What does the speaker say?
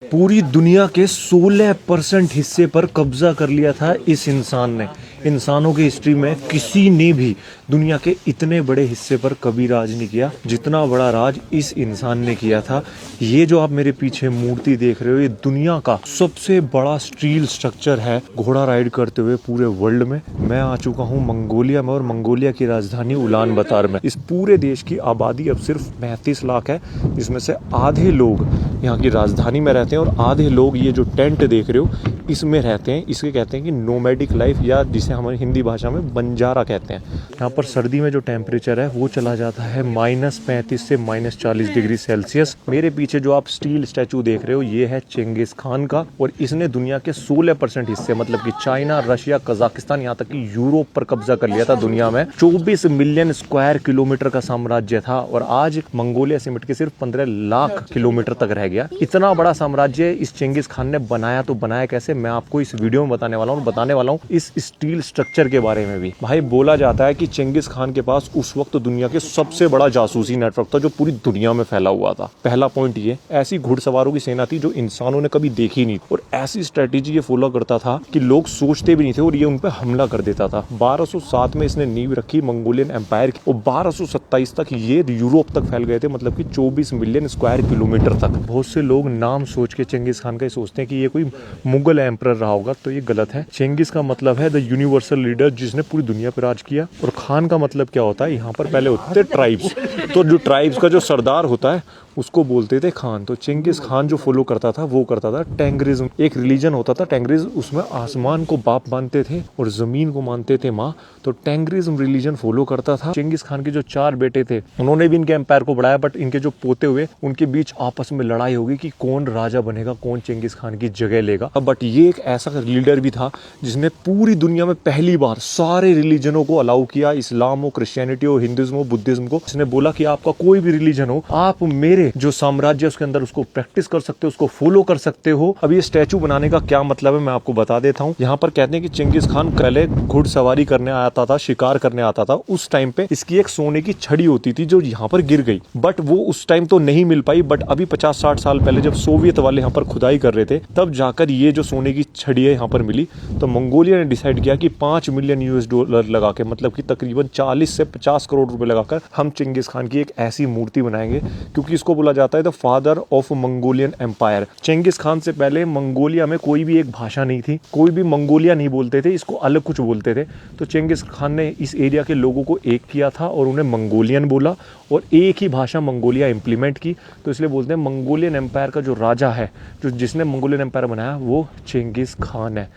पूरी दुनिया के 16% हिस्से पर कब्जा कर लिया था इस इंसान ने। इंसानों की हिस्ट्री में किसी ने भी दुनिया के इतने बड़े हिस्से पर कभी राज नहीं किया जितना बड़ा राज इस इंसान ने किया था। ये जो आप मेरे पीछे मूर्ति देख रहे हो, ये दुनिया का सबसे बड़ा स्टील स्ट्रक्चर है घोड़ा राइड करते हुए पूरे वर्ल्ड में। मैं आ चुका हूँ मंगोलिया में और मंगोलिया की राजधानी उलान बतर में। इस पूरे देश की आबादी अब सिर्फ 35 लाख है, जिसमें से आधे लोग यहाँ की राजधानी में रहते हैं और आधे लोग ये जो टेंट देख रहे हो इसमें रहते हैं। इसे कहते हैं कि नोमैडिक लाइफ, या जिसे हमारी हिंदी भाषा में बंजारा कहते हैं। यहाँ पर सर्दी में जो टेम्परेचर है वो चला जाता है -35 से -40 डिग्री सेल्सियस। मेरे पीछे जो आप स्टील स्टैचू देख रहे हो ये है चेंगिस खान का, और इसने दुनिया के 16% हिस्से मतलब कि चाइना, रशिया, कजाकिस्तान, यहाँ तक कि यूरोप पर कब्जा कर लिया था। दुनिया में 24 मिलियन स्क्वायर किलोमीटर का साम्राज्य था और आज मंगोलिया सिमट के सिर्फ 15 लाख किलोमीटर तक रह गया। इतना बड़ा साम्राज्य इस चेंगिस खान ने बनाया, तो बनाया कैसे, मैं आपको इस वीडियो में बताने वाला हूँ इस स्टील स्ट्रक्चर के बारे में भी। भाई बोला जाता है कि चेंगिस खान के पास उस वक्त दुनिया के सबसे बड़ा जासूसी नेटवर्क था जो पूरी दुनिया में फैला हुआ था। पहला पॉइंट ये, ऐसी घुड़सवारों की सेना थी जो इंसानों ने कभी देखी नहीं, और ऐसी स्ट्रेटेजी ये फॉलो करता था कि लोग सोचते भी नहीं थे और ये उन पर हमला कर देता था। 1207 में इसने नींव रखी मंगोलियन एम्पायर की, और 1227 तक ये यूरोप तक फैल गए थे, मतलब कि 24 मिलियन स्क्वायर किलोमीटर तक। बहुत से लोग नाम सोच के चेंगिस खान का सोचते हैं कि ये कोई मुगल एम्परर रहा होगा, तो ये गलत है। चेंगिस का मतलब है द यूनिवर्सल लीडर, जिसने पूरी दुनिया पर राज किया। और खान का मतलब क्या होता है, यहाँ पर पहले होते थे ट्राइब्स, तो जो ट्राइब्स का जो सरदार होता है उसको बोलते थे खान। तो चेंगिस खान जो फॉलो करता था वो करता था टेंगरिज्म। एक रिलीजन होता था टेंगरिज्म, उसमें आसमान को बाप मानते थे और जमीन को मानते थे माँ। तो टेंगरिज्म रिलीजन फॉलो करता था। चेंगिस खान के जो 4 बेटे थे उन्होंने भी इनके एम्पायर को बढ़ाया, बट इनके जो पोते हुए उनके बीच आपस में लड़ाई होगी कि कौन राजा बनेगा, कौन चेंगिस खान की जगह लेगा। बट ये एक ऐसा लीडर भी था जिसने पूरी दुनिया में पहली बार सारे रिलीजनों को अलाउ किया, इस्लाम हो, क्रिश्चियनिटी हो, हिंदुइज्म हो, बुद्धिज्म को। इसने बोला कि आपका कोई भी रिलीजन हो, आप मेरे जो साम्राज्य उसके अंदर उसको प्रैक्टिस कर सकते हो, उसको फॉलो कर सकते हो। अब ये स्टैचू बनाने का क्या मतलब है मैं आपको बता देता हूँ। यहाँ पर कहते हैं कि चेंगिस खान पहले घुड़सवारी करने आता था, शिकार करने आता था। उस टाइम पे इसकी एक सोने की छड़ी होती थी जो यहाँ पर गिर गई, बट वो उस टाइम तो नहीं मिल पाई। बट अभी 50-60 साल पहले जब सोवियत वाले यहाँ पर खुदाई कर रहे थे, तब जाकर ये जो सोने की छड़ी है यहाँ पर मिली। तो मंगोलिया ने डिसाइड किया कि $5 मिलियन लगा के, मतलब कि तकरीबन 40 से 50 करोड़ रुपए लगाकर हम चेंगिस खान की एक ऐसी मूर्ति बनाएंगे, क्योंकि इसको बोला जाता है the father of Mongolian empire. Genghis Khan से पहले मंगोलिया में कोई भी एक भाषा नहीं थी, कोई भी मंगोलिया नहीं बोलते थे, इसको अलग कुछ बोलते थे। तो चेंगिस खान ने इस एरिया के लोगों को एक किया था और उन्हें मंगोलियन बोला और एक ही भाषा मंगोलिया इंप्लीमेंट की। तो इसलिए बोलते हैं मंगोलियन एम्पायर का जो राजा है, जो जिसने मंगोलियन एम्पायर बनाया, वो चेंगिस खान है।